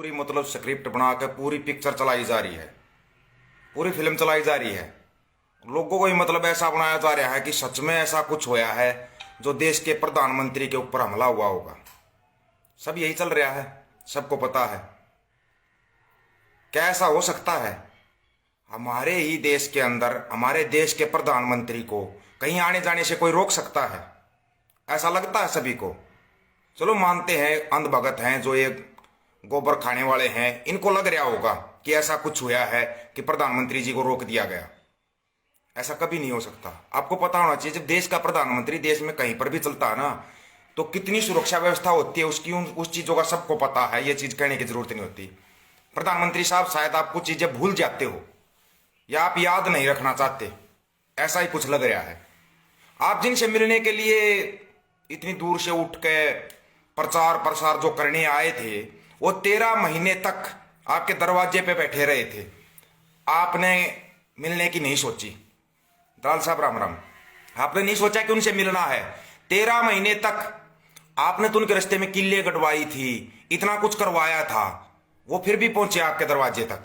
पूरी मतलब स्क्रिप्ट बना के पूरी पिक्चर चलाई जा रही है, पूरी फिल्म चलाई जा रही है। लोगों को ही मतलब ऐसा बनाया जा रहा है कि सच में ऐसा कुछ होया है जो देश के प्रधानमंत्री के ऊपर हमला हुआ होगा। सब यही चल रहा है, सबको पता है। क्या ऐसा हो सकता है हमारे ही देश के अंदर हमारे देश के प्रधानमंत्री को कहीं आने जाने से कोई रोक सकता है? ऐसा लगता है सभी को। चलो मानते हैं अंधभगत हैं, जो ये गोबर खाने वाले हैं, इनको लग रहा होगा कि ऐसा कुछ हुआ है कि प्रधानमंत्री जी को रोक दिया गया। ऐसा कभी नहीं हो सकता। आपको पता होना चाहिए, जब देश का प्रधानमंत्री देश में कहीं पर भी चलता है ना, तो कितनी सुरक्षा व्यवस्था होती है उसकी, उस चीजों का सबको पता है। ये चीज कहने की जरूरत नहीं होती। प्रधानमंत्री साहब शायद आप कुछ चीजें भूल जाते हो या आप याद नहीं रखना चाहते, ऐसा ही कुछ लग रहा है। आप जिनसे मिलने के लिए इतनी दूर से उठ के प्रचार प्रसार जो करने आए थे, वो 13 महीने तक आपके दरवाजे पे बैठे रहे थे। आपने मिलने की नहीं सोची। दलाल साहब राम राम। आपने नहीं सोचा कि उनसे मिलना है। 13 महीने तक आपने तो उनके रास्ते में किले गड़वाई थी, इतना कुछ करवाया था, वो फिर भी पहुंचे आपके दरवाजे तक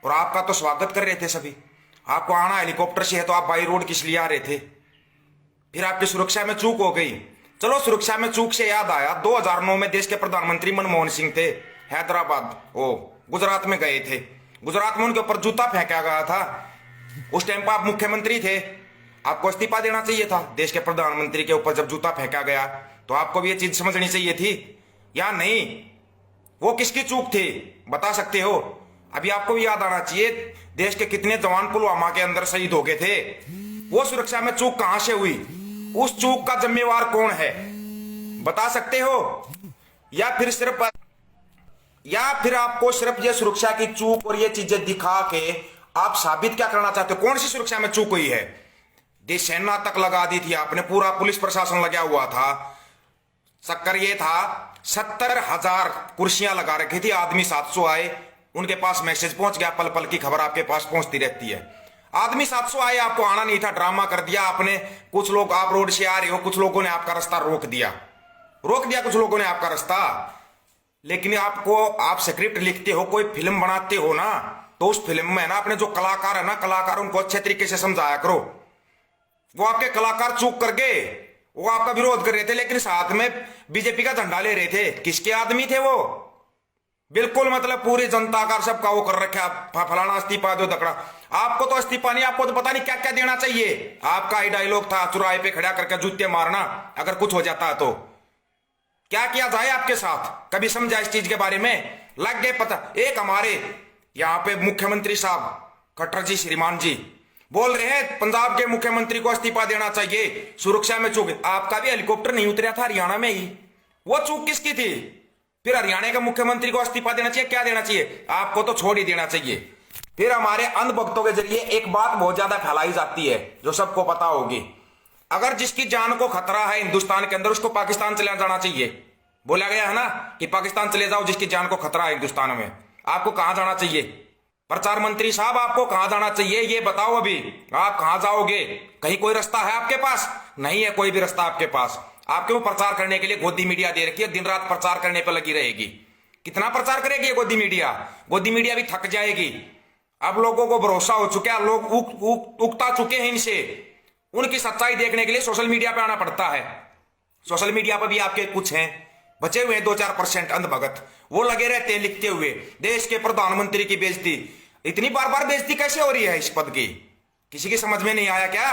और आपका तो स्वागत कर रहे थे सभी। आपको आना हेलीकॉप्टर से है तो आप बाई रोड किस लिए आ रहे थे? फिर आपकी सुरक्षा में चूक हो गई। चलो सुरक्षा में चूक से याद आया, 2009 में देश के प्रधानमंत्री मनमोहन सिंह थे, हैदराबाद गुजरात में गए थे। गुजरात में उनके ऊपर जूता फेंका गया था। उस टाइम पर आप मुख्यमंत्री थे, आपको इस्तीफा देना चाहिए था। देश के प्रधानमंत्री के ऊपर जब जूता फेंका गया तो आपको भी ये चीज समझनी चाहिए थी या नहीं? वो किसकी चूक थी बता सकते हो? अभी आपको भी याद आना चाहिए, देश के कितने जवान पुलवामा के अंदर शहीद हो गए थे। वो सुरक्षा में चूक कहां से हुई? उस चूक का जिम्मेवार कौन है बता सकते हो? या फिर आपको सिर्फ ये सुरक्षा की चूक और ये चीजें दिखा के आप साबित क्या करना चाहते हो? कौन सी सुरक्षा में चूक हुई है? देश सेना तक लगा दी थी आपने, पूरा पुलिस प्रशासन लगा हुआ था। चक्कर ये था 70,000 कुर्सियां लगा रखी थी, आदमी 700 आए, उनके पास मैसेज पहुंच गया, पल पल की खबर आपके पास पहुंचती रहती है। आदमी 700 आए, आपको आना नहीं था, ड्रामा कर दिया आपने। कुछ लोग, आप रोड से आ रहे हो, कुछ लोगों ने आपका रास्ता रोक दिया कुछ लोगों ने आपका रास्ता। लेकिन आप स्क्रिप्ट लिखते हो, कोई फिल्म बनाते हो ना, तो उस फिल्म में ना अपने जो कलाकार है ना, कलाकार उनको अच्छे तरीके से समझाया करो। वो आपके कलाकार चूक कर गए, वो आपका विरोध कर रहे थे लेकिन साथ में बीजेपी का झंडा ले रहे थे। किसके आदमी थे वो? बिल्कुल मतलब पूरी जनता का सबका वो कर रखा, फलाना इस्तीफा दो दकड़ा। आपको तो इस्तीफा नहीं, आपको तो पता नहीं क्या क्या देना चाहिए। आपका ही डायलॉग था चुराहे पे खड़ा करके जूते मारना अगर कुछ हो जाता है तो। क्या किया जाए आपके साथ? कभी समझा इस चीज के बारे में? लग गए पता। एक हमारे यहाँ पे मुख्यमंत्री साहब खट्टर जी, श्रीमान जी बोल रहे हैं पंजाब के मुख्यमंत्री को इस्तीफा देना चाहिए, सुरक्षा में चूक। आपका भी हेलीकॉप्टर नहीं उतरा था हरियाणा में ही, वो चूक किसकी थी? फिर हरियाणा के मुख्यमंत्री को इस्तीफा देना चाहिए? क्या देना चाहिए? आपको तो छोड़ ही देना चाहिए। फिर हमारे अंधभक्तों के जरिए एक बात बहुत ज्यादा फैलाई जाती है जो सबको पता होगी, अगर जिसकी जान को खतरा है हिंदुस्तान के अंदर, उसको पाकिस्तान चले जाना चाहिए। बोला गया है ना कि पाकिस्तान चले जाओ जिसकी जान को खतरा है हिंदुस्तान में। आपको कहां जाना चाहिए? प्रचार मंत्री साहब आपको कहां जाना चाहिए ये बताओ। अभी आप कहां जाओगे? कहीं कोई रास्ता है आपके पास? नहीं है कोई भी रास्ता आपके पास। आपके वो प्रचार करने के लिए गोदी मीडिया दे रखी है, दिन रात प्रचार करने पर लगी रहेगी। कितना प्रचार करेगी गोदी मीडिया? गोदी मीडिया भी थक जाएगी। अब लोगों को भरोसा हो चुका है, लोग उकता चुके हैं इनसे। उनकी सच्चाई देखने के लिए सोशल मीडिया पे आना पड़ता है। सोशल मीडिया पर भी आपके कुछ हैं बचे हुए हैं 2-4% अंधभगत, वो लगे रहते हैं लिखते हुए देश के प्रधानमंत्री की बेइज्जती। इतनी बार बार बेइज्जती कैसे हो रही है इस पद की? किसी की समझ में नहीं आया क्या?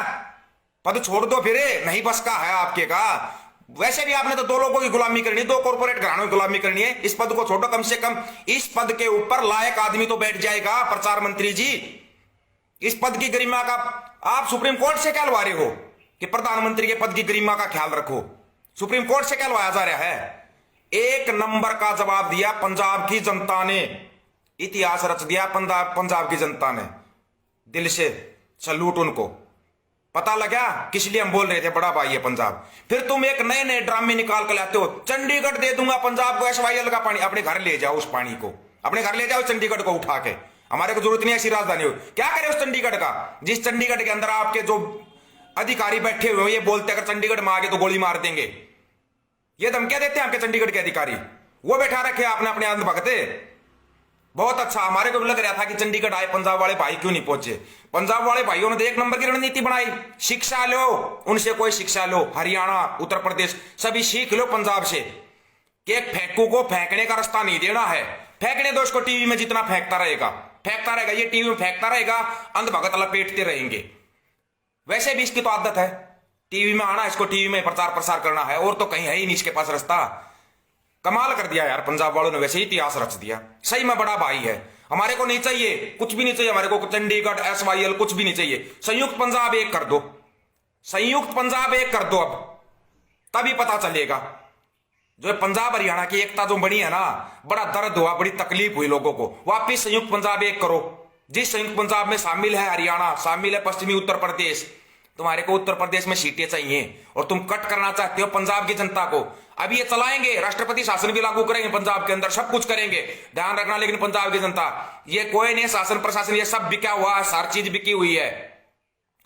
पद छोड़ दो फिर, नहीं बस का है आपके का। वैसे भी आपने तो 2 लोगों की गुलामी करनी है, 2 कॉर्पोरेट घरानों की गुलामी करनी है। इस पद को छोड़ो, कम से कम इस पद के ऊपर लायक आदमी तो बैठ जाएगा। प्रचार मंत्री जी, इस पद की गरिमा का आप सुप्रीम कोर्ट से क्या लवा रहे हो कि प्रधानमंत्री के पद की गरिमा का ख्याल रखो? सुप्रीम कोर्ट से क्या लवाया जा रहा है? एक नंबर का जवाब दिया पंजाब की जनता ने, इतिहास रच दिया पंजाब की जनता ने। दिल से सल्यूट उनको। पता लगा किस लिए हम बोल रहे थे बड़ा भाई है पंजाब। फिर तुम एक नए नए ड्रामे निकाल कर लाते हो, चंडीगढ़ दे दूंगा पंजाब को SYL का पानी। अपने घर ले जाओ, उस पानी को अपने घर ले जाओ, चंडीगढ़ को उठा के। हमारे को जरूरत नहीं ऐसी राजधानी हो। क्या करे उस चंडीगढ़ का, जिस चंडीगढ़ के अंदर आपके जो अधिकारी बैठे हुए ये बोलते अगर चंडीगढ़ में आगे तो गोली मार देंगे। ये धमकियां देते हैं आपके चंडीगढ़ के अधिकारी, वो बैठा रखे आपने अपने अंधभगते। बहुत अच्छा। हमारे को भी लग रहा था कि चंडीगढ़ आए पंजाब वाले भाई क्यों नहीं पहुंचे। पंजाब वाले भाइयों ने तो एक नंबर की रणनीति बनाई, शिक्षा लो, उनसे कोई शिक्षा लो। हरियाणा, उत्तर प्रदेश सभी सीख लो पंजाब से कि एक फेंकू को फेंकने का रास्ता नहीं देना है। फेंकने दो उसको, टीवी में जितना फेंकता रहेगा ये टीवी में फेंकता रहेगा, अंधभगत लपेटते रहेंगे। वैसे भी इसकी तो आदत है टीवी में आना, इसको टीवी में प्रचार प्रसार करना है, और तो कहीं है ही नहीं इसके पास रास्ता। कमाल कर दिया यार पंजाब वालों ने, वैसे ही इतिहास रच दिया। सही में बड़ा भाई है। हमारे को नहीं चाहिए, कुछ भी नहीं चाहिए हमारे को, चंडीगढ़ SYL कुछ भी नहीं चाहिए। संयुक्त पंजाब एक कर दो, संयुक्त पंजाब एक कर दो, अब तभी पता चलेगा। जो पंजाब हरियाणा की एकता जो बनी है ना, बड़ा दर्द हुआ, बड़ी तकलीफ हुई लोगों को। वापिस संयुक्त पंजाब एक करो। जिस संयुक्त पंजाब में शामिल है हरियाणा, शामिल है पश्चिमी उत्तर प्रदेश, तुम्हारे को उत्तर प्रदेश में सीटें चाहिए और तुम कट करना चाहते हो पंजाब की जनता को। अभी ये चलाएंगे, राष्ट्रपति शासन भी लागू करेंगे पंजाब के अंदर, सब कुछ करेंगे, ध्यान रखना। लेकिन पंजाब की जनता, ये कोई नहीं शासन प्रशासन, ये सब बिका हुआ है, हर चीज बिकी हुई है,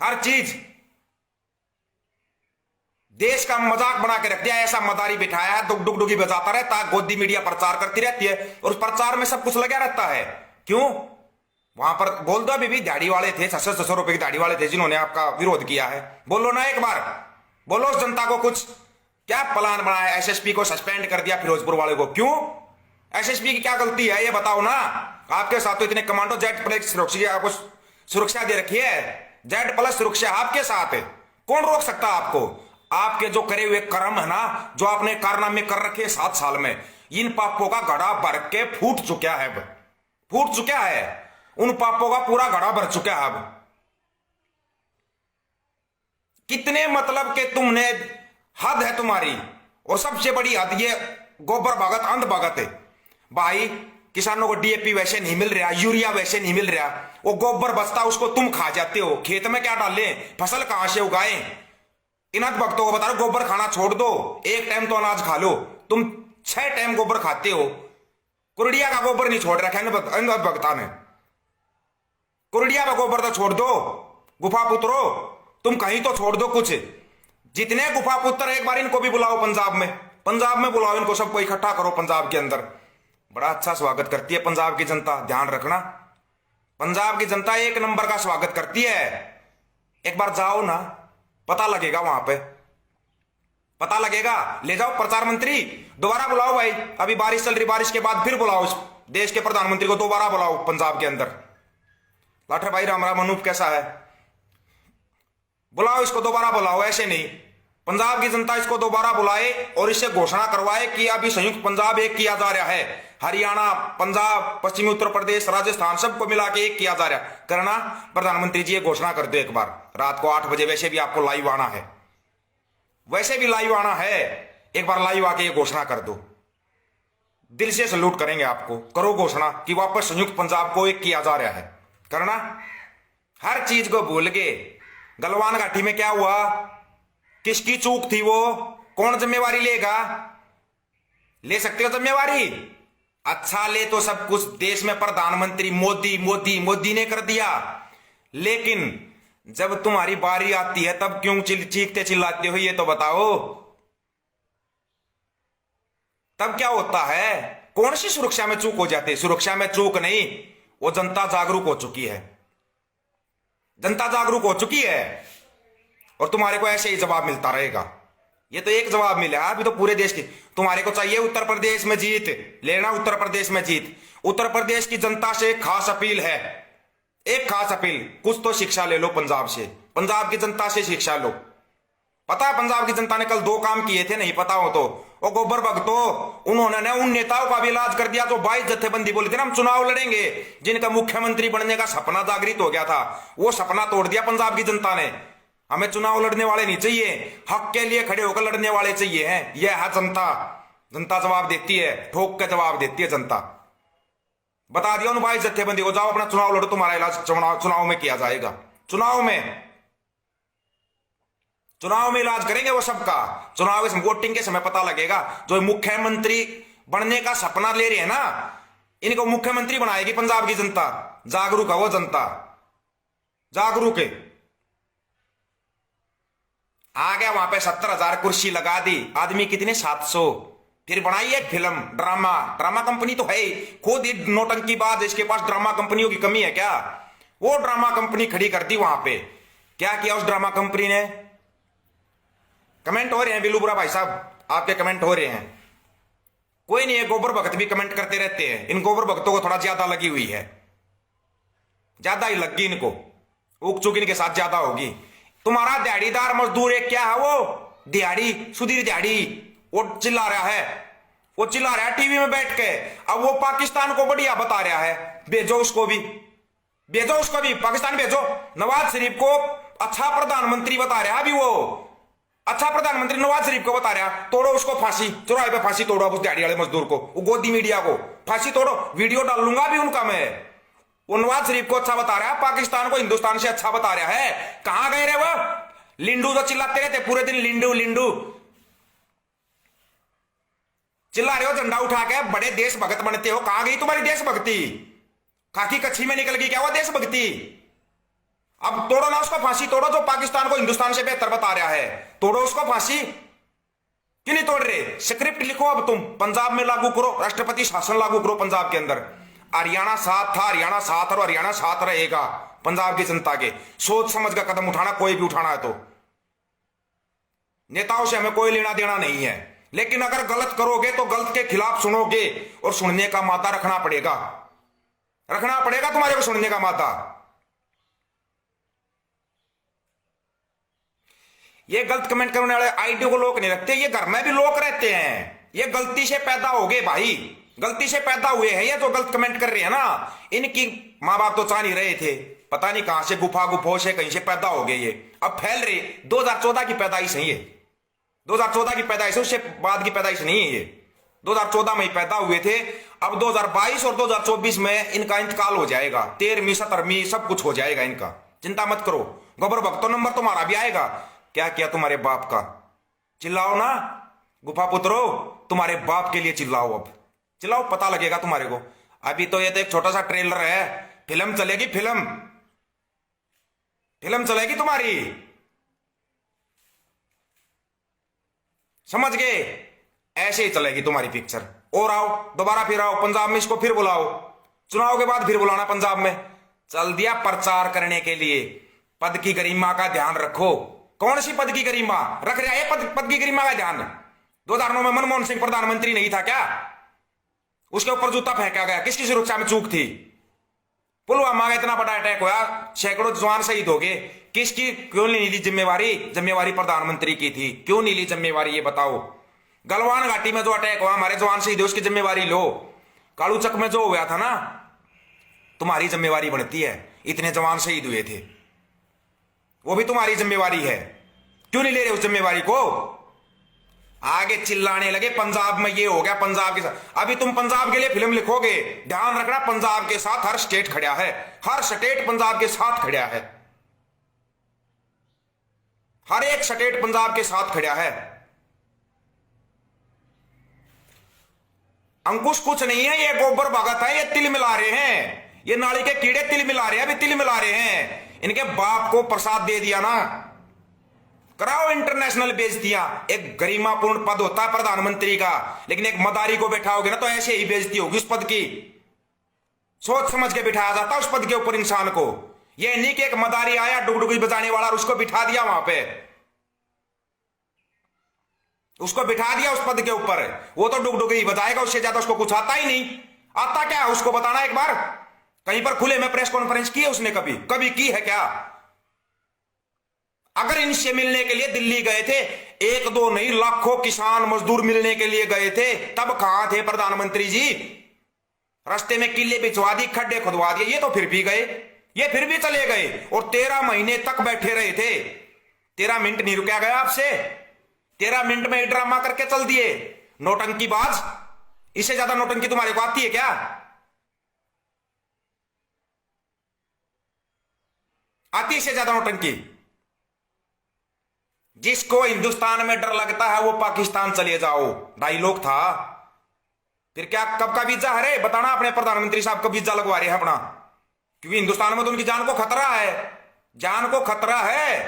हर चीज। देश का मजाक बना के रख दिया, ऐसा मदारी बिठाया है, दुग डुगी बजाता रहता है, गोदी मीडिया प्रचार करती रहती है, और उस प्रचार में सब कुछ लगा रहता है। क्यों? वहां पर बोल दो, अभी भी दाढ़ी वाले थे, 600 रुपए की दाढ़ी वाले थे जिन्होंने आपका विरोध किया है। बोलो ना एक बार, बोलो उस जनता को कुछ। क्या प्लान बनाया? SSP को सस्पेंड कर दिया फिरोजपुर वाले को, क्यों? SSP की क्या गलती है ये बताओ ना। आपके साथ तो इतने कमांडो, Z+ सुरक्षा, आपको सुरक्षा दे रखी है, Z+ सुरक्षा आपके साथ है, कौन रोक सकता आपको? आपके जो करे हुए कर्म है ना, जो आपने कारनामे कर रखे 7 साल में, इन पापों का घड़ा भर के फूट चुका है, फूट चुका है, उन पापों का पूरा घड़ा भर चुका है। अब कितने मतलब के तुमने, हद है तुम्हारी। और सबसे बड़ी हद ये गोबर भगत, अंध भगत है भाई। किसानों को DAP वैसे नहीं मिल रहा, यूरिया वैसे नहीं मिल रहा, वो गोबर बचता उसको तुम खा जाते हो। खेत में क्या डाले, फसल कहां से उगाए? इन अंध भक्तों को बता रहे गोबर खाना छोड़ दो, एक टाइम तो अनाज खा लो। तुम 6 टाइम गोबर खाते हो, कुरडिया का गोबर नहीं छोड़ रखा है अंध भक्ता ने। कुरडिया का गोबर तो छोड़ दो, गुफा पुत्रो तुम कहीं तो छोड़ दो कुछ। जितने गुफा पुत्र, एक बार इनको भी बुलाओ पंजाब में बुलाओ इनको, सबको इकट्ठा करो पंजाब के अंदर। बड़ा अच्छा स्वागत करती है पंजाब की जनता, ध्यान रखना। पंजाब की जनता एक नंबर का स्वागत करती है। एक बार जाओ ना, पता लगेगा, वहां पे पता लगेगा। ले जाओ प्रचार मंत्री, दोबारा बुलाओ भाई। अभी बारिश चल रही, बारिश के बाद फिर बुलाओ इस देश के प्रधानमंत्री को, दोबारा बुलाओ पंजाब के अंदर। लाठर भाई राम राम अनूप कैसा है, बुलाओ इसको, दोबारा बुलाओ। ऐसे नहीं, पंजाब की जनता इसको दोबारा बुलाए और इससे घोषणा करवाए कि अभी संयुक्त पंजाब एक किया जा रहा है। हरियाणा, पंजाब, पश्चिमी उत्तर प्रदेश, राजस्थान सबको मिला के एक किया जा रहा है। करना प्रधानमंत्री जी, ये घोषणा कर दो एक बार रात को 8 बजे। वैसे भी आपको लाइव आना है, वैसे भी लाइव आना है, एक बार लाइव आके ये घोषणा कर दो। दिल से सल्यूट करेंगे आपको। करो घोषणा कि वापस संयुक्त पंजाब को एक किया जा रहा है। करना, हर चीज को भूल के। गलवान घाटी में क्या हुआ, किसकी चूक थी वो, कौन जिम्मेवारी लेगा? ले सकते हो जिम्मेवारी? अच्छा ले तो सब कुछ देश में प्रधानमंत्री मोदी ने कर दिया, लेकिन जब तुम्हारी बारी आती है तब क्यों चीखते चिल्लाते हो ये तो बताओ। तब क्या होता है? कौन सी सुरक्षा में चूक हो जाती है? सुरक्षा में चूक नहीं, वो जनता जागरूक हो चुकी है, जनता जागरूक हो चुकी है, और तुम्हारे को ऐसे ही जवाब मिलता रहेगा। ये तो एक जवाब मिला, अभी तो पूरे देश की। तुम्हारे को चाहिए उत्तर प्रदेश में जीत, लेना उत्तर प्रदेश में जीत। उत्तर प्रदेश की जनता से एक खास अपील है, एक खास अपील, कुछ तो शिक्षा ले लो पंजाब से, पंजाब की जनता से शिक्षा लो। पता है पंजाब की जनता ने कल 2 काम किए थे, नहीं पता हो तो? वो गोबर भगतो, उन्होंने उन नेताओं का भी इलाज कर दिया जो 22 जत्थेबंदी बोले थे ना हम चुनाव लड़ेंगे, जिनका मुख्यमंत्री बनने का सपना जागृत हो गया था, वो सपना तोड़ दिया पंजाब की जनता ने। हमें चुनाव लड़ने वाले नहीं चाहिए, हक के लिए खड़े होकर लड़ने वाले चाहिए हैं। यह है जनता, जनता जवाब देती है, ठोक के जवाब देती है जनता। बता दिया उन 22 जत्थेबंदी को, जाओ अपना चुनाव लड़ो, तुम्हारा इलाज चुनाव में किया जाएगा। चुनाव में इलाज करेंगे वो सबका। चुनाव वोटिंग के समय पता लगेगा। जो मुख्यमंत्री बनने का सपना ले रहे हैं ना, इनको मुख्यमंत्री बनाएगी पंजाब की जनता। जागरूक है वो जनता, जागरूक है। आ गया वहां पे 70,000 कुर्सी लगा दी, आदमी कितने 700, फिर बनाई एक फिल्म, ड्रामा। ड्रामा कंपनी तो है ही, खुद ही नौटंकीबाज, इसके पास ड्रामा कंपनियों की कमी है क्या? वो ड्रामा कंपनी खड़ी कर दी वहां पे। क्या किया उस ड्रामा कंपनी ने? कमेंट हो रहे हैं बिलू बुरा भाई साहब, आपके कमेंट हो रहे हैं। कोई नहीं है, गोबर भगत भी कमेंट करते रहते हैं। इन गोबर भगतों को थोड़ा ज्यादा लगी हुई है, ज्यादा ही लगी इनको, उग चुकी इनके साथ ज्यादा होगी। तुम्हारा दिहाड़ीदार मजदूर एक क्या है वो, दिहाड़ी, सुधीर दिहाड़ी, वो चिल्ला रहा है, वो चिल्ला रहा है टीवी में बैठ के। अब वो पाकिस्तान को बढ़िया बता रहा है, भेजो उसको भी, भेजो उसको भी, पाकिस्तान भेजो। नवाज शरीफ को अच्छा प्रधानमंत्री बता रहा है अभी वो, अच्छा प्रधानमंत्री नवाज शरीफ को बता रहा, तोड़ो उसको फांसी, चौराहे पे फांसी तोड़ो उस दिहाड़ी वाले मजदूर को, वो गोदी मीडिया को फांसी तोड़ो। वीडियो डाल लूंगा अभी उनका मैं। वो नवाज शरीफ को अच्छा बता रहा है, पाकिस्तान को हिंदुस्तान से अच्छा बता रहा है। कहां गए रे वो लिंडू जो चिल्लाते रहते पूरे दिन, लिंडू लिंडू चिल्ला रहे हो झंडा उठा के, बड़े देशभक्त बनते हो। कहां गई तुम्हारी देशभक्ति? खाकी कच्छी में निकल गई क्या वो देशभक्ति? अब तोड़ो ना उसको फांसी, तोड़ो जो पाकिस्तान को हिंदुस्तान से बेहतर बता रहा है, तोड़ो उसको फांसी। क्यों नहीं तोड़ रहे? स्क्रिप्ट लिखो अब तुम, पंजाब में लागू करो, राष्ट्रपति शासन लागू करो पंजाब के अंदर। हरियाणा साथ था, हरियाणा साथ और हरियाणा साथ रहेगा पंजाब की जनता के। सोच समझ का कदम उठाना, कोई भी उठाना है तो। नेताओं से हमें कोई लेना देना नहीं है, लेकिन अगर गलत करोगे तो गलत के खिलाफ सुनोगे, और सुनने का मादा रखना पड़ेगा, रखना पड़ेगा तुम्हारे को सुनने का मादा। ये गलत कमेंट करने वाले आईडी को लोग नहीं रखते, ये घर में भी लोग रहते हैं। ये गलती से पैदा हो गए भाई, गलती से पैदा हुए हैं ये जो गलत कमेंट कर रहे हैं ना। इनकी माँ बाप तो चाह नहीं रहे थे, पता नहीं कहां से गुफा गुफो से कहीं से पैदा हो गए ये, अब फैल रहे। 2014 की पैदाइश है ये, 2014 की पैदाइश है, उससे बाद की पैदाइश नहीं है ये। 2014 में ही पैदा हुए थे। अब 2022 और 2024 में इनका इंतकाल हो जाएगा, 13वीं 17वीं सब कुछ हो जाएगा इनका, चिंता मत करो। गोबर भक्तों नंबर तुम्हारा भी आएगा। क्या किया तुम्हारे बाप का? चिल्लाओ ना गुफा पुत्रो, तुम्हारे बाप के लिए चिल्लाओ, अब चिल्लाओ, पता लगेगा तुम्हारे को। अभी तो ये तो एक छोटा सा ट्रेलर है, फिल्म चलेगी, फिल्म फिल्म चलेगी तुम्हारी, समझ गए? ऐसे ही चलेगी तुम्हारी पिक्चर। और आओ दोबारा, फिर आओ पंजाब में, इसको फिर बुलाओ, चुनाव के बाद फिर बुलाना पंजाब में। चल दिया प्रचार करने के लिए। पद की गरिमा का ध्यान रखो। कौन सी पद की गरिमा रख रहा है? पद की गरिमा का ध्यान 2009 में मनमोहन सिंह प्रधानमंत्री नहीं था क्या? उसके ऊपर जूता फेंका गया, किसकी सुरक्षा में चूक थी? पुलवामा का इतना बड़ा अटैक हुआ, सैकड़ों जवान शहीद हो गए, किसकी, क्यों नहीं ली जिम्मेवारी? जिम्मेवारी प्रधानमंत्री की थी, क्यों नहीं ली जिम्मेवारी ये बताओ? गलवान घाटी में जो अटैक हुआ, हमारे जवान शहीद, उसकी जिम्मेवारी लो। कालूचक में जो हुआ था ना, तुम्हारी जिम्मेवारी बनती है, इतने जवान शहीद हुए थे, वो भी तुम्हारी जिम्मेवारी है, क्यों नहीं ले रहे उस जिम्मेवारी को? आगे चिल्लाने लगे पंजाब में ये हो गया, पंजाब के साथ। अभी तुम पंजाब के लिए फिल्म लिखोगे, ध्यान रखना पंजाब के साथ हर स्टेट खड़ा है, हर स्टेट पंजाब के साथ खड़ा है, हर एक स्टेट पंजाब के साथ खड़ा है। अंकुश कुछ नहीं है, ये गोबर भगत है, ये तिल मिला रहे हैं, ये नाली के कीड़े तिल मिला रहे हैं, अभी तिल मिला रहे हैं। इनके बाप को प्रसाद दे दिया ना, कराओ इंटरनेशनल बेइज्जतियां। एक गरिमापूर्ण पद होता है प्रधानमंत्री का, लेकिन एक मदारी को बैठाओगे ना तो ऐसे ही बेइज्जती होगी उस पद की। सोच समझ के बिठाया जाता है उस पद के ऊपर इंसान को। यह नहीं कि एक मदारी आया डुगडुगी बजाने वाला और उसको बिठा दिया वहां पे, उसको बिठा दिया उस पद के ऊपर, वो तो डुगडुगी बजाएगा, उससे ज्यादा उसको कुछ आता ही नहीं। आता क्या है उसको बताना एक बार, कहीं पर खुले में प्रेस कॉन्फ्रेंस की है उसने? कभी की है क्या? अगर इनसे मिलने के लिए दिल्ली गए थे, एक दो नहीं लाखों किसान मजदूर मिलने के लिए गए थे, तब कहां थे प्रधानमंत्री जी? रास्ते में किले बिछवा दी, खड्डे खुदवा दिए, ये तो फिर भी गए, ये फिर भी चले गए, और 13 महीने तक बैठे रहे थे। 13 मिनट नहीं रुका गया आपसे, 13 मिनट में ड्रामा करके चल दिए। नौटंकीबाज, इससे ज्यादा नौटंकी तुम्हारे को आती है क्या? आती है इससे ज्यादा नौटंकी? जिसको हिंदुस्तान में डर लगता है वो पाकिस्तान चले जाओ, डायलॉग था। फिर क्या, कब का वीजा है रे? बताना अपने प्रधानमंत्री साहब का वीजा लगवा रहे हैं अपना, क्योंकि हिंदुस्तान में तो उनकी जान को खतरा है, जान को खतरा है।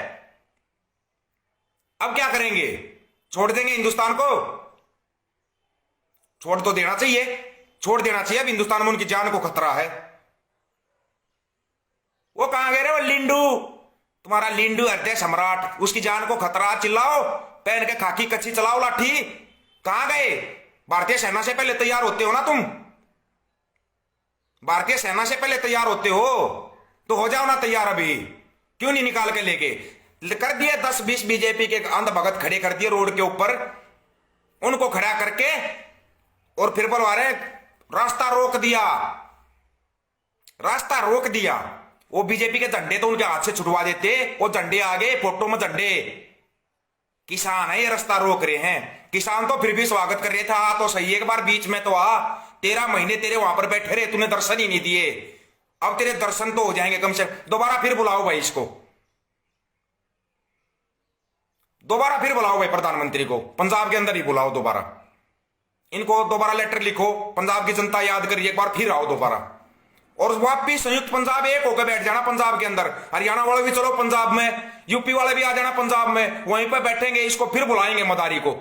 अब क्या करेंगे? छोड़ देंगे हिंदुस्तान को? छोड़ तो देना चाहिए, छोड़ देना चाहिए। अब हिंदुस्तान में उनकी जान को खतरा है। वो कहां गए रे वो लिंडू, तुम्हारा लिंडू हृदय सम्राट, उसकी जान को खतरा। चिल्लाओ, पहन के खाकी कच्ची चलाओ लाठी। कहां गए? भारतीय सेना से पहले तैयार होते हो ना तुम, भारतीय सेना से पहले तैयार होते हो तो हो जाओ ना तैयार। अभी क्यों नहीं निकाल के लेके कर दिए? 10-20 बीजेपी के अंध भगत खड़े कर दिए रोड के ऊपर, उनको खड़ा करके और फिर बोलवा रहे रास्ता रोक दिया, रास्ता रोक दिया। वो बीजेपी के झंडे तो उनके हाथ से छुड़वा देते, वो झंडे आगे फोटो में झंडे। किसान है ये रास्ता रोक रहे हैं, किसान तो फिर भी स्वागत कर रहे थे। आ तो सही, एक बार बीच में तो आ, 13 महीने तेरे वहां पर बैठे रहे, तूने दर्शन ही नहीं दिए। अब तेरे दर्शन तो हो जाएंगे कम से कम। दोबारा फिर बुलाओ भाई इसको, दोबारा फिर बुलाओ भाई प्रधानमंत्री को, पंजाब के अंदर ही बुलाओ दोबारा। इनको दोबारा लेटर लिखो, पंजाब की जनता याद करिए, एक बार फिर आओ दोबारा। और वापिस संयुक्त पंजाब एक होकर बैठ जाना पंजाब के अंदर। हरियाणा वाले भी चलो पंजाब में, यूपी वाले भी आ जाना पंजाब में, वहीं पर बैठेंगे। इसको फिर बुलाएंगे मदारी को,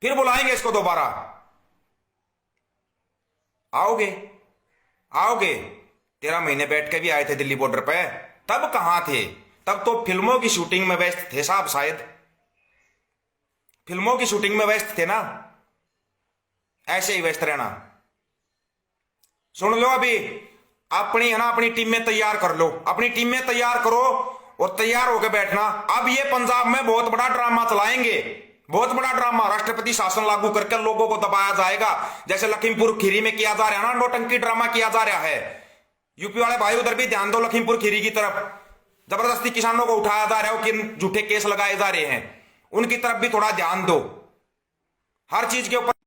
फिर बुलाएंगे इसको दोबारा। आओगे? आओगे? 13 महीने बैठ के भी आए थे दिल्ली बॉर्डर पे, तब कहां थे? तब तो फिल्मों की शूटिंग में व्यस्त थे साहब, शायद फिल्मों की शूटिंग में व्यस्त थे ना। ऐसे ही व्यस्त रहना। सुन लो, अभी अपनी है ना, अपनी टीम में तैयार कर लो, अपनी टीम में तैयार करो और तैयार होकर बैठना। अब ये पंजाब में बहुत बड़ा ड्रामा चलाएंगे, बहुत बड़ा ड्रामा। राष्ट्रपति शासन लागू करके लोगों को दबाया जाएगा, जैसे लखीमपुर खीरी में किया जा रहा है ना, नौटंकी ड्रामा किया जा रहा है। यूपी वाले भाई उधर भी ध्यान दो, लखीमपुर खीरी की तरफ जबरदस्ती किसानों को उठाया जा रहा है, कि झूठे केस लगाए जा रहे हैं, उनकी तरफ भी थोड़ा ध्यान दो। हर चीज के ऊपर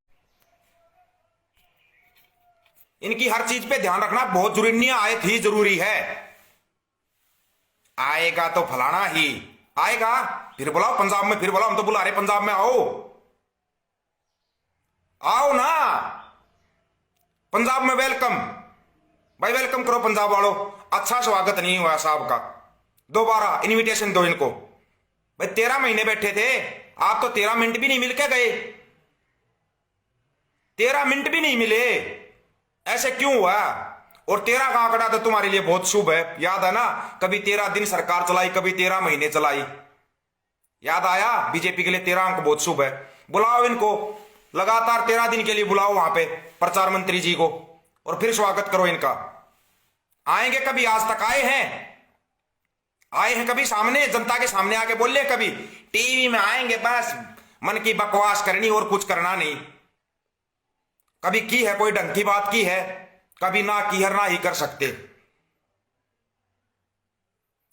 इनकी हर चीज पे ध्यान रखना बहुत जरूरी नहीं। आए थी जरूरी है, आएगा तो फलाना ही आएगा। फिर बुलाओ पंजाब में, फिर बुलाओ, हम तो बुला रहे पंजाब में। आओ, आओ ना पंजाब में, वेलकम भाई, वेलकम करो पंजाब वालों। अच्छा स्वागत नहीं हुआ साहब का, दोबारा इनविटेशन दो इनको। भाई 13 महीने बैठे थे आप, तो 13 मिनट भी नहीं मिल के गए, 13 मिनट भी नहीं मिले। ऐसे क्यों हुआ? और 13 का आंकड़ा तो तुम्हारे लिए बहुत शुभ है, याद है ना? कभी 13 दिन सरकार चलाई, कभी 13 महीने चलाई। याद आया? बीजेपी के लिए 13 अंक बहुत शुभ है। बुलाओ इनको, लगातार 13 दिन के लिए बुलाओ वहां पे प्रचार मंत्री जी को, और फिर स्वागत करो इनका। आएंगे कभी? आज तक आए हैं? आए हैं कभी सामने, जनता के सामने आके बोल ले? कभी टीवी में आएंगे, बस मन की बकवास करनी और कुछ करना नहीं। कभी की है कोई ढंग की बात की है? कभी ना की है, ना ही कर सकते।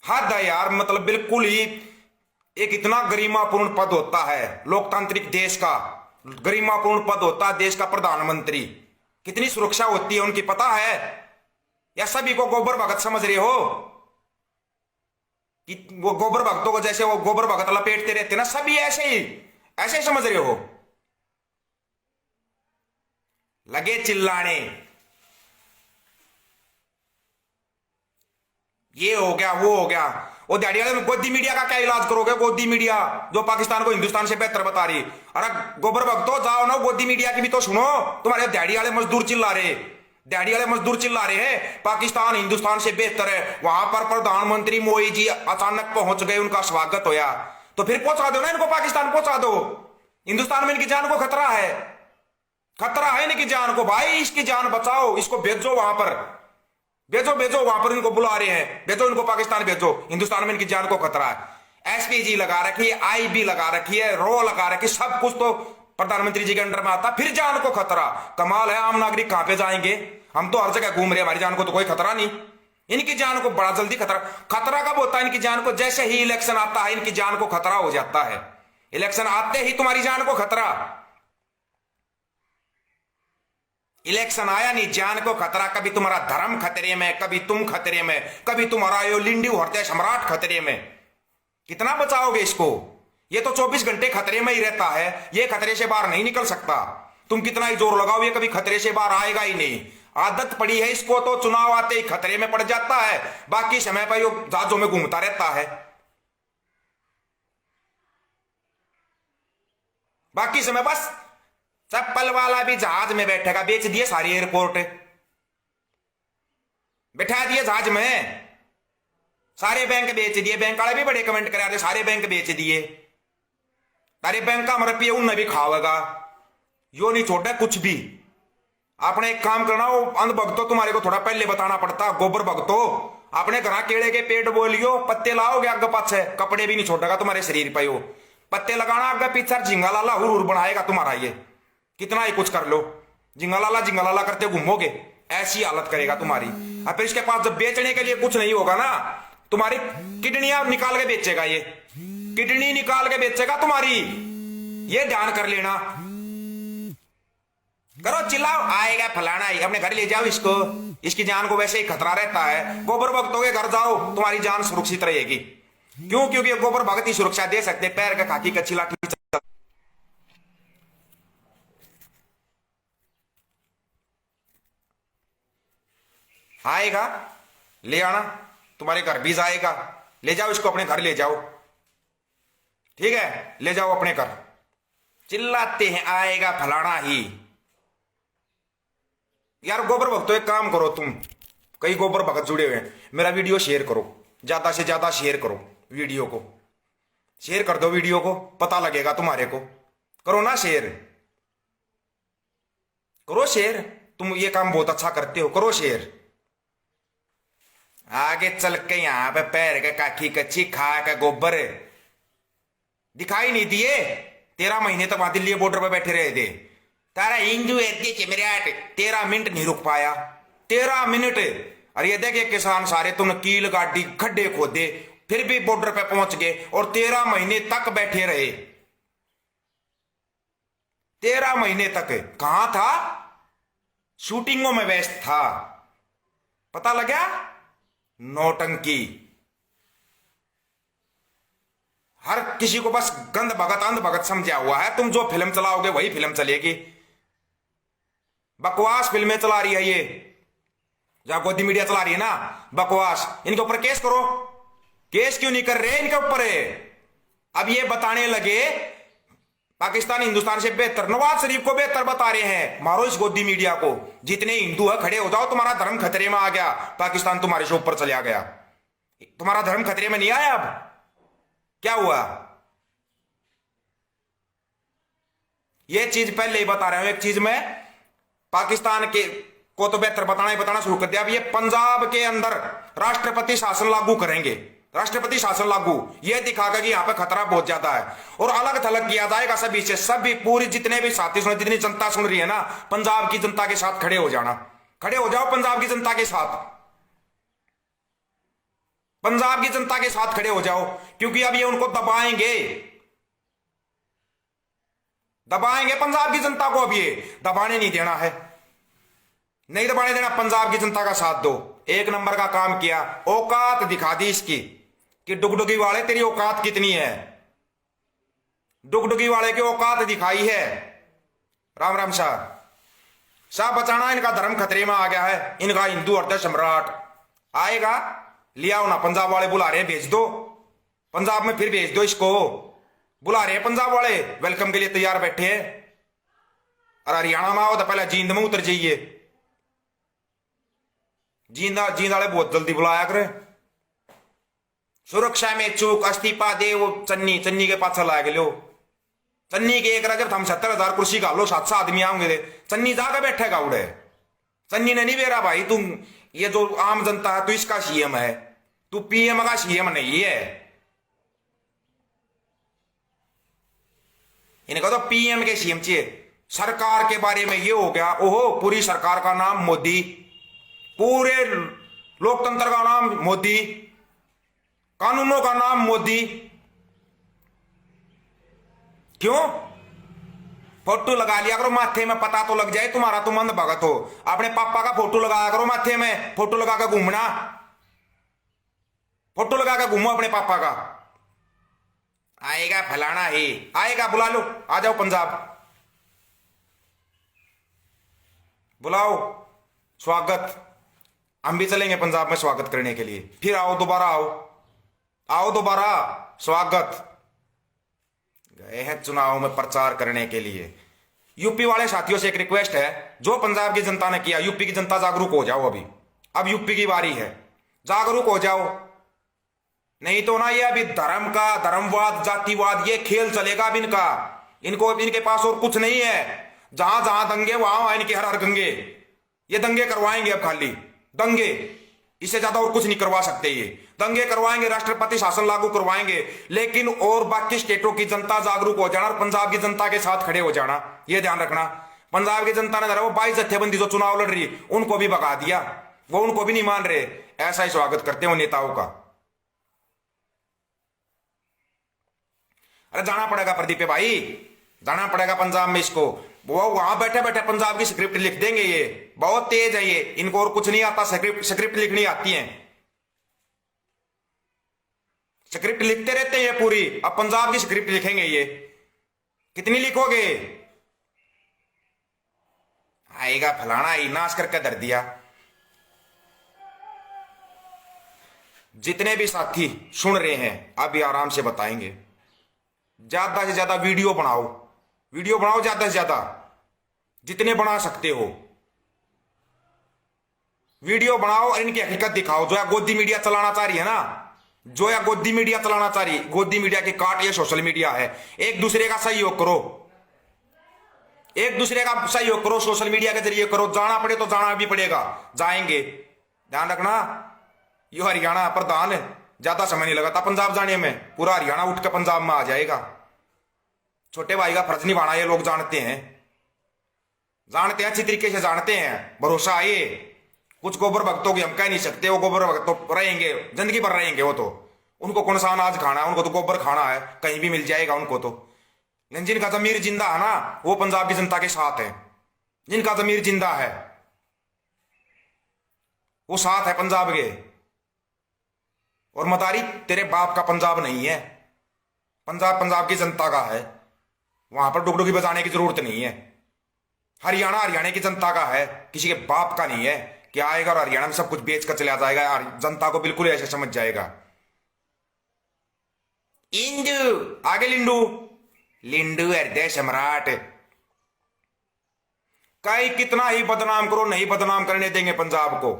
हद है यार, मतलब बिल्कुल ही। एक इतना गरिमापूर्ण पद होता है लोकतांत्रिक देश का, गरिमापूर्ण पद होता है देश का प्रधानमंत्री। कितनी सुरक्षा होती है उनकी, पता है? या सभी को गोबर भगत समझ रहे हो कि वो गोबर भगतों को जैसे वो गोबर भगत लपेटते रहते ना, सभी ऐसे ही समझ रहे हो? लगे चिल्लाने, ये हो गया वो हो गया। वो दिहाड़ी वाले गोदी मीडिया का क्या इलाज करोगे? गोदी मीडिया जो पाकिस्तान को हिंदुस्तान से बेहतर बता रही। अरे गोबर भक्तों, जाओ ना गोदी मीडिया की भी तो सुनो। तुम्हारे दिहाड़ी वाले मजदूर चिल्ला रहे, दिहाड़ी वाले मजदूर चिल्ला रहे हैं पाकिस्तान हिंदुस्तान से बेहतर है। वहां पर प्रधानमंत्री मोदी जी अचानक पहुंच गए, उनका स्वागत होया, तो फिर पहुंचा दो ना इनको, पाकिस्तान पहुंचा दो। हिंदुस्तान में इनकी जान को खतरा है, खतरा है इनकी जान को। भाई इसकी जान बचाओ, इसको भेजो वहां पर, भेजो भेजो, वहां पर इनको बुला रहे हैं, भेजो इनको पाकिस्तान भेजो। हिंदुस्तान में इनकी जान को खतरा है। एसपीजी लगा रखी है, आईबी लगा रखी है, रो लगा रखी, सब कुछ तो प्रधानमंत्री जी के अंडर में आता, फिर जान को खतरा। कमाल है, आम नागरिक कहां पे जाएंगे? हम तो हर जगह घूम रहे, हमारी जान को तो कोई खतरा नहीं। इनकी जान को बड़ा जल्दी खतरा। खतरा कब होता है इनकी जान को? जैसे ही इलेक्शन आता है इनकी जान को खतरा हो जाता है। इलेक्शन आते ही तुम्हारी जान को खतरा। इलेक्शन आया नहीं, जान को खतरा। कभी तुम्हारा धर्म खतरे में, कभी तुम खतरे में, कभी तुम्हारा यो लिंडू हृदय सम्राट खतरे में। कितना बचाओगे इसको? ये तो 24 घंटे खतरे में ही रहता है, ये खतरे से बाहर नहीं निकल सकता। तुम कितना ही जोर लगाओ, ये कभी खतरे से बाहर आएगा ही नहीं। आदत पड़ी है इसको, तो चुनाव आते ही खतरे में पड़ जाता है, बाकी समय पर ये जहाजों में घूमता रहता है। बाकी समय बस चप्पल वाला भी जहाज में बैठेगा, बेच दिए सारी एयरपोर्ट, बैठा दिए जहाज में, सारे बैंक बेच दिए। बैंक वाले भी बड़े कमेंट करा रहे, सारे बैंक बेच दिए, सारे बैंक का रुपये उन्हें भी खावेगा, यो नहीं छोड़ा कुछ भी। आपने एक काम करना, वो अंध भक्तों तुम्हारे को थोड़ा पहले बताना पड़ता, गोबर भक्तों अपने घर केड़े के पेड़ बोलियो, पत्ते लाओगे आगे पाछे, कपड़े भी नहीं छोड़ेगा तुम्हारे शरीर पे, हो पत्ते लगाना आगे पीछे, झिंगा लाला हुर हुर बनाएगा तुम्हारा, ये कितना ही कुछ कर लो, झिंगा लाला करते घूमोगे, ऐसी हालत करेगा तुम्हारी। अब फिर इसके पास जब बेचने के लिए कुछ नहीं होगा ना, तुम्हारी किडनियां निकाल के बेचेगा, ये किडनी निकाल के बेचेगा तुम्हारी, ये ध्यान कर लेना। करो चिल्लाओ, आएगा फलाना ही, अपने घर ले जाओ इसको, इसकी जान को वैसे ही खतरा रहता है। गोबर भक्तों के घर जाओ, तुम्हारी जान सुरक्षित रहेगी। क्यों? क्योंकि गोबर भक्त ही सुरक्षा दे सकते, पैर का खाकी कच्ची लाठी आएगा ले आना, तुम्हारे घर भी जाएगा, ले जाओ इसको अपने घर ले जाओ, ठीक है, ले जाओ अपने घर। चिल्लाते हैं आएगा फलाना ही। यार गोबर भक्तों एक काम करो, तुम कई गोबर भक्त जुड़े हुए हैं, मेरा वीडियो शेयर करो, ज्यादा से ज्यादा शेयर करो, वीडियो को शेयर कर दो, वीडियो को पता लगेगा तुम्हारे को, करो ना शेयर, करो शेयर, तुम ये काम बहुत अच्छा करते हो, करो शेयर। आगे चल के यहां पे पैर के काठी कच्ची खा के गोबर दिखाई नहीं दिए, 13 महीने तक वहां दिल्ली बॉर्डर पे बैठे रहे थे, तारा हिंदू चिमराट 13 मिनट नहीं रुक पाया, 13 मिनट। और ये देखे किसान सारे तुमने कील गाड़ी खड्डे खोदे, फिर भी बॉर्डर पे पहुंच गए और 13 महीने तक बैठे रहे, 13 महीने तक कहां था? शूटिंगों में व्यस्त था, पता लगा? नौटंकी। हर किसी को बस गंद भगत अंध भगत समझा हुआ है, तुम जो फिल्म चलाओगे वही फिल्म चलेगी, बकवास फिल्में चला रही है ये, जहां गोदी मीडिया चला रही है ना, बकवास। इनके ऊपर केस करो, केस क्यों नहीं कर रहे इनके ऊपर? अब ये बताने लगे पाकिस्तान हिंदुस्तान से बेहतर, नवाज शरीफ को बेहतर बता रहे हैं, मारो इस गोदी मीडिया को, जितने हिंदू है खड़े हो जाओ, तुम्हारा धर्म खतरे में आ गया, पाकिस्तान तुम्हारे से ऊपर चला गया, तुम्हारा धर्म खतरे में नहीं आया, अब क्या हुआ? ये चीज पहले ही बता रहा हूं, एक चीज में पाकिस्तान के को तो बेहतर बताना शुरू कर दिया। अब ये पंजाब के अंदर राष्ट्रपति शासन लागू करेंगे, राष्ट्रपति शासन लागू, ये दिखाकर कि यहां पे खतरा बहुत ज्यादा है, और अलग थलग किया जाएगा सभी से, सभी पूरी जितने भी साथी सुन, जितनी जनता सुन रही है ना, पंजाब की जनता के साथ खड़े हो जाना, खड़े हो जाओ पंजाब की जनता के साथ, पंजाब की जनता के साथ खड़े हो जाओ, क्योंकि अब ये उनको दबाएंगे, दबाएंगे पंजाब की जनता को, अब ये दबाने नहीं देना है, नहीं दबाने देना, पंजाब की जनता का साथ दो। एक नंबर का काम किया, औकात दिखा दी इसकी कि डुगडुगी वाले तेरी औकात कितनी है, डुगडुगी वाले की औकात दिखाई है। राम राम शाह बचाना, इनका धर्म खतरे में आ गया है, इनका हिंदू हृदय सम्राट आएगा, लिया हो ना, पंजाब वाले बुला रहे हैं, भेज दो पंजाब में, फिर भेज दो इसको, बुला रहे हैं पंजाब वाले, वेलकम के लिए तैयार बैठे हैं। और हरियाणा में आओ तो पहले जींद में उतर जाइए, जींद वाले बहुत जल्दी बुलाया करे। सुरक्षा में चूक, इस्तीफा दे, वो चन्नी के पास चला गए, चन्नी के एक रजब हम 70,000 कुर्सी का लो, 700 आदमी आएंगे थे, चन्नी जाकर बैठेगा उड़े, चन्नी ने नहीं बेरा भाई, तुम ये जो आम जनता है, तू इसका सीएम है, तू पीएम का सीएम नहीं है, इन्हें कहो तो पीएम के सीएम चाहिए। सरकार के बारे में ये हो गया, ओहो पूरी सरकार का नाम मोदी, पूरे लोकतंत्र का नाम मोदी, कानूनों का नाम मोदी, क्यों? फोटो लगा लिया करो माथे में, पता तो लग जाए तुम्हारा, तुम अंध भगत हो, अपने पापा का फोटो लगाया करो माथे में, फोटो लगा कर घूमना, फोटो लगा कर घूमो अपने पापा का। आएगा फलाना ही, आएगा, बुला लो, आ जाओ पंजाब, बुलाओ, स्वागत, हम भी चलेंगे पंजाब में स्वागत करने के लिए, फिर आओ दोबारा, आओ दोबारा, स्वागत। गए हैं चुनाव में प्रचार करने के लिए, यूपी वाले साथियों से एक रिक्वेस्ट है, जो पंजाब की जनता ने किया, यूपी की जनता जागरूक हो जाओ। अभी अब यूपी की बारी है, जागरूक हो जाओ। नहीं तो ना ये अभी धर्म का, धर्मवाद, जातिवाद, ये खेल चलेगा अब इनका। इनको, इनके पास और कुछ नहीं है। जहां जहां दंगे वहां इनके हर हर गंगे। ये दंगे करवाएंगे अब, खाली दंगे, इससे ज्यादा और कुछ नहीं करवा सकते। ये दंगे करवाएंगे, राष्ट्रपति शासन लागू करवाएंगे, लेकिन और बाकी स्टेटों की जनता जागरूक हो जाना और पंजाब की जनता के साथ खड़े हो जाना, ये ध्यान रखना। पंजाब की जनता ने वो 22 जत्थेबंदी जो चुनाव लड़ रही, उनको भी भगा दिया, वो उनको भी नहीं मान रहे। ऐसा ही स्वागत करते हो नेताओं का। अरे जाना पड़ेगा प्रदीप भाई, जाना पड़ेगा पंजाब में इसको। वो वहां बैठे बैठे पंजाब की स्क्रिप्ट लिख देंगे। ये बहुत तेज है, ये इनको और कुछ नहीं आता, स्क्रिप्ट लिखनी आती है। स्क्रिप्ट लिखते रहते हैं ये पूरी। अब पंजाब की स्क्रिप्ट लिखेंगे ये। कितनी लिखोगे? आएगा फलाना ही नाश करके धर दिया। जितने भी साथी सुन रहे हैं अभी आराम से बताएंगे, ज्यादा से ज्यादा वीडियो बनाओ, वीडियो बनाओ ज्यादा से ज्यादा, जितने बना सकते हो वीडियो बनाओ और इनकी हकीकत दिखाओ। जो या गोदी मीडिया चलाना चाह रही है ना, जो या गोदी मीडिया चलाना चाह रही, गोदी मीडिया की काट ये सोशल मीडिया है। एक दूसरे का सहयोग करो, एक दूसरे का सहयोग करो, सोशल मीडिया के जरिए करो। जाना पड़े तो जाना भी पड़ेगा, जाएंगे। ध्यान रखना, ये हरियाणा प्रधान ज्यादा समय नहीं लगाता पंजाब जाने में, पूरा हरियाणा उठ के पंजाब में आ जाएगा। छोटे भाई का फर्ज निभाना ये लोग जानते हैं, जानते हैं, अच्छी तरीके से जानते हैं। भरोसा आए, कुछ गोबर भक्तों की हम कह नहीं सकते, वो गोबर भक्त तो रहेंगे, जिंदगी भर रहेंगे। वो तो उनको कौन सा अनाज खाना है, उनको तो गोबर खाना है, कहीं भी मिल जाएगा उनको तो। लेकिन जिनका जमीर जिंदा है ना, वो पंजाब की जनता के साथ है। जिनका जमीर जिंदा है वो साथ है पंजाब के। और मतारी तेरे बाप का पंजाब नहीं है, पंजाब पंजाब की जनता का है। वहां पर डुगडुगी बजाने की जरूरत नहीं है। हरियाणा हरियाणा की जनता का है, किसी के बाप का नहीं है कि आएगा और हरियाणा में सब कुछ बेच कर चला जाएगा। यार जनता को बिल्कुल ऐसे समझ जाएगा। इंदु आगे लिंडू, लिंडू हृदय सम्राट। कहीं कितना ही बदनाम करो, नहीं बदनाम करने देंगे पंजाब को,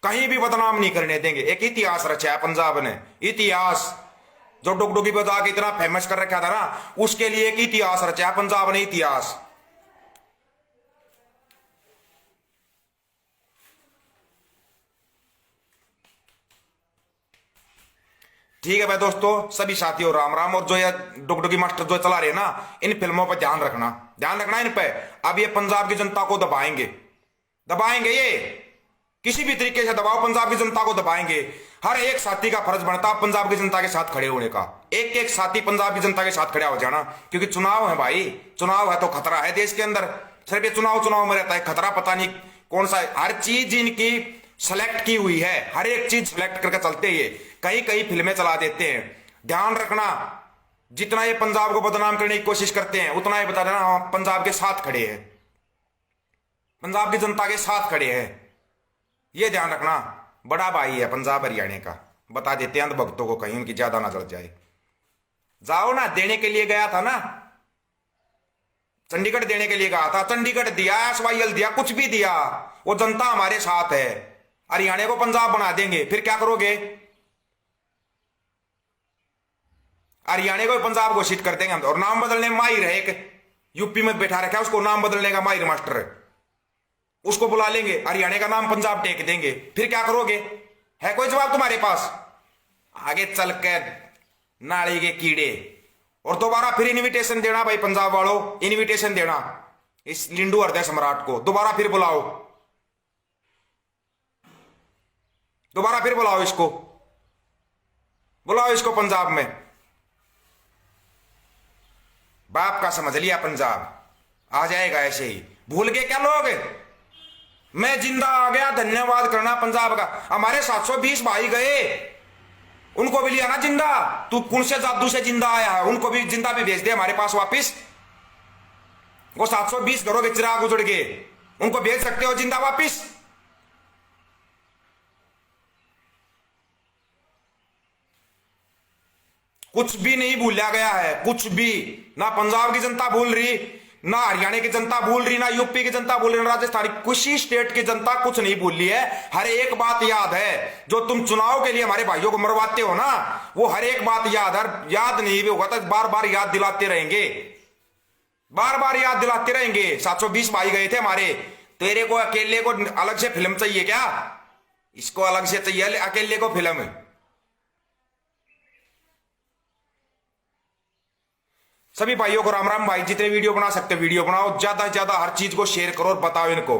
कहीं भी बदनाम नहीं करने देंगे। एक इतिहास रचा है पंजाब ने, इतिहास। जो डुगडुगी बजा के इतना फेमस कर रखा था ना, उसके लिए एक इतिहास रचा है पंजाब ने, इतिहास। ठीक है भाई दोस्तों, सभी साथियों राम राम। और जो ये डुगडुगी मास्टर जो चला रहे हैं ना, इन फिल्मों पर ध्यान रखना, ध्यान रखना इन पे। अब ये पंजाब की जनता को दबाएंगे, दबाएंगे, ये किसी भी तरीके से दबाओ, पंजाब की जनता को दबाएंगे। हर एक साथी का फर्ज बनता है पंजाब की जनता के साथ खड़े होने का। एक एक साथी पंजाब की जनता के साथ खड़ा हो जाना, क्योंकि चुनाव है भाई, चुनाव है तो खतरा है देश के अंदर। सिर्फ ये चुनाव में रहता है खतरा, पता नहीं कौन सा। हर चीज इनकी सेलेक्ट की हुई है, हर एक चीज सेलेक्ट करके चलते हैं। कई कई फिल्में चला देते हैं। ध्यान रखना, जितना ये पंजाब को बदनाम करने की कोशिश करते हैं, उतना ही बता देना हम पंजाब के साथ खड़े हैं, पंजाब की जनता के साथ खड़े हैं। ये ध्यान रखना, बड़ा भाई है पंजाब हरियाणा का। बता देते हैं अंधभक्तों को, कहीं उनकी ज्यादा ना जल जाए। जाओ ना, देने के लिए गया था ना, चंडीगढ़ देने के लिए गया था, चंडीगढ़ दिया, SYL दिया, कुछ भी दिया। वो जनता हमारे साथ है। हरियाणा को पंजाब बना देंगे, फिर क्या करोगे? हरियाणा को पंजाब घोषित कर देंगे हम, और नाम बदलने में माहिर है एक, यूपी में बैठा रखा है उसको नाम बदलने का माहिर मास्टर, उसको बुला लेंगे, हरियाणा का नाम पंजाब टेक देंगे। फिर क्या करोगे? है कोई जवाब तुम्हारे पास? आगे चल के नाली के कीड़े। और दोबारा फिर इनविटेशन देना भाई पंजाब वालों, इनविटेशन देना इस लिंडू हृदय सम्राट को। दोबारा फिर बुलाओ, दोबारा फिर बुलाओ इसको, बुलाओ इसको पंजाब में। बाप का समझ लिया पंजाब, आ जाएगा ऐसे ही। भूल गए क्या लोग? मैं जिंदा आ गया, धन्यवाद करना पंजाब का। हमारे 720 भाई गए, उनको भी लिया ना जिंदा। तू कौन से जादू से जिंदा आया है? उनको भी जिंदा भी भेज दे हमारे पास वापिस। वो 720 घरों के चिराग उजड़ गए, उनको भेज सकते हो जिंदा वापिस। कुछ भी नहीं भूला गया है, कुछ भी ना। पंजाब की जनता भूल रही ना हरियाणा की जनता भूल रही, ना यूपी की जनता भूल रही, ना राजस्थान, किसी स्टेट की जनता कुछ नहीं भूल रही है। हर एक बात याद है। जो तुम चुनाव के लिए हमारे भाइयों को मरवाते हो ना, वो हर एक बात याद है। याद नहीं भी होगा तो बार बार याद दिलाते रहेंगे, बार बार याद दिलाते रहेंगे। 720 भाई गए थे हमारे। तेरे को अकेले को अलग से फिल्म चाहिए क्या? इसको अलग से चाहिए अकेले को फिल्म। सभी भाइयों को राम राम। भाई जितने वीडियो बना सकते वीडियो बनाओ, ज्यादा से ज्यादा हर चीज को शेयर करो और बताओ इनको।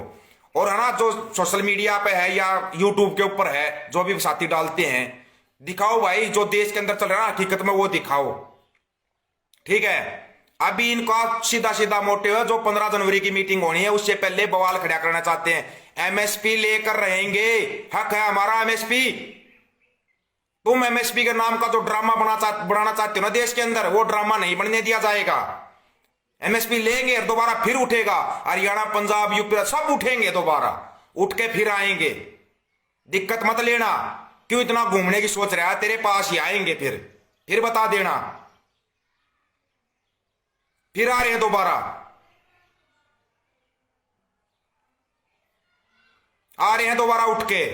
और है ना, जो सोशल मीडिया पे है या यूट्यूब के ऊपर है, जो भी साथी डालते हैं, दिखाओ भाई जो देश के अंदर चल रहा है हकीकत में, वो दिखाओ। ठीक है, अभी इनका सीधा सीधा मोटिव है, जो 15 जनवरी की मीटिंग होनी है उससे पहले बवाल खड़ा करना चाहते हैं। एमएसपी लेकर रहेंगे, हक है हमारा एमएसपी। तुम एमएसपी के नाम का जो ड्रामा बनाना चाहते हो ना देश के अंदर, वो ड्रामा नहीं बनने दिया जाएगा। एमएसपी लेंगे और दोबारा फिर उठेगा। हरियाणा, पंजाब, यूपी सब उठेंगे, दोबारा उठ के फिर आएंगे। दिक्कत मत लेना। क्यों इतना घूमने की सोच रहा है? तेरे पास ही आएंगे फिर बता देना। फिर आ रहे हैं दोबारा, आ रहे हैं दोबारा उठ के।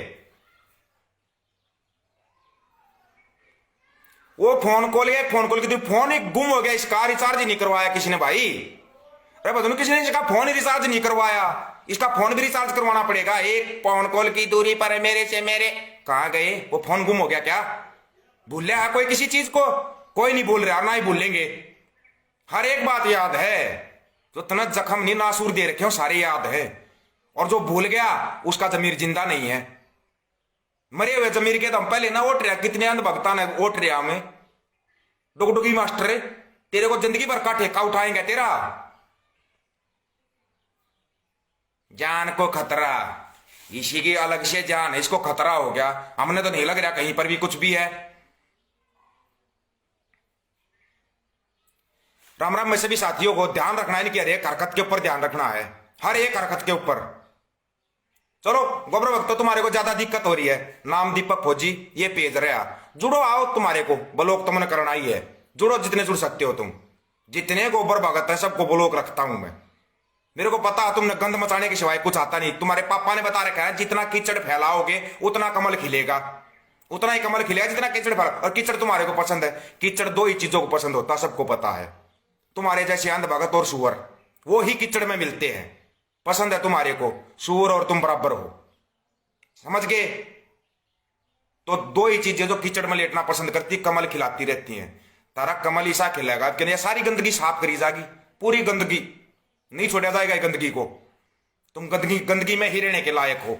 वो फोन कॉल की फोन ही गुम हो गया, इसका रिचार्ज ही नहीं करवाया किसी ने भाई। अरे बता, किसी ने इसका फोन ही रिचार्ज नहीं करवाया, इसका फोन भी रिचार्ज करवाना पड़ेगा। एक फोन कॉल की दूरी पर है मेरे से मेरे। कहां गए? वो फोन गुम हो गया क्या? भूल रहा कोई किसी चीज को? कोई नहीं भूल रहा, ना ही भूलेंगे। हर एक बात याद है। जो तना जख्म नहीं नासूर दे रखे हो सारे याद है। और जो भूल गया उसका जमीर जिंदा नहीं है। मरे हुए जमीर के दम पहले ना ओट रहा। कितने अंधभक्ता ने ओट रहा में डुगडुगी मास्टर। तेरे को जिंदगी भर का ठेका उठाएंगे तेरा। जान को खतरा, इसी की अलग से जान, इसको खतरा हो गया। हमने तो नहीं लग रहा कहीं पर भी कुछ भी है। राम राम। में सभी साथियों को ध्यान रखना है कि हर एक हरकत के ऊपर ध्यान रखना है, हर एक हरकत के ऊपर। चलो गोबर वक्त तो तुम्हारे को ज्यादा दिक्कत हो रही है। नाम दीपक फौजी, ये पेज रहा। जुड़ो, आओ, तुम्हारे को ब्लॉक तो मैंने करना ही है। जुड़ो, जितने जुड़ सकते हो तुम। जितने गोबर भगत है सबको ब्लॉक रखता हूं मैं। मेरे को पता है तुमने गंद मचाने के सिवाय कुछ आता नहीं। तुम्हारे पापा ने बता रखा है जितना कीचड़ फैलाओगे उतना कमल खिलेगा, उतना ही कमल खिलेगा जितना कीचड़ फैला। और कीचड़ तुम्हारे को पसंद है। कीचड़ दो ही चीजों को पसंद होता, सबको पता है। तुम्हारे जैसे अंध भगत और सुअर, वो ही कीचड़ में मिलते हैं। पसंद है तुम्हारे को, सुअर और तुम बराबर हो, समझ गए? तो दो ही चीजें जो कीचड़ में लेटना पसंद करती, कमल खिलाती रहती हैं। तारा कमल ईसा खिलाएगा कि नहीं, सारी गंदगी साफ करी जाएगी। पूरी गंदगी नहीं छोड़ा जाएगा गंदगी को। तुम गंदगी में ही रहने के लायक हो,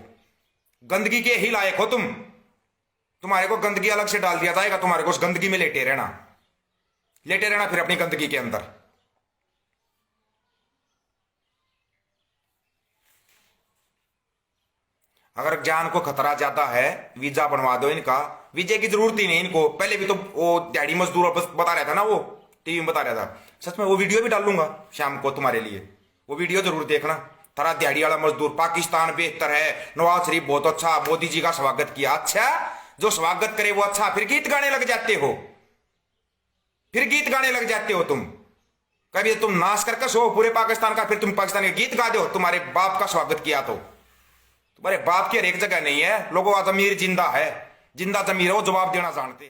गंदगी के ही लायक हो तुम। तुम्हारे को गंदगी अलग से डाल दिया जाएगा, तुम्हारे को उस गंदगी में लेटे रहना फिर अपनी गंदगी के अंदर। अगर जान को खतरा ज्यादा है, वीजा बनवा दो इनका। वीजे की जरूरत ही नहीं इनको। पहले भी तो वो दिहाड़ी मजदूर बता रहा था ना, वो टीवी में बता रहा था। सच में वो वीडियो भी डालूंगा शाम को तुम्हारे लिए, वो वीडियो जरूर देखना। तारा दिहाड़ी वाला मजदूर, पाकिस्तान बेहतर है, नवाज शरीफ बहुत अच्छा, मोदी जी का स्वागत किया। अच्छा, जो स्वागत करे वो अच्छा, फिर गीत गाने लग जाते हो, फिर गीत गाने लग जाते हो तुम। कभी तुम नाश करके सो पूरे पाकिस्तान का, फिर तुम पाकिस्तान के गीत गा दो। तुम्हारे बाप का स्वागत किया तो तुम्हारे बाप की हर एक जगह नहीं है। लोगों का जमीर जिंदा है, जिंदा जमीर है, वो जवाब देना जानते।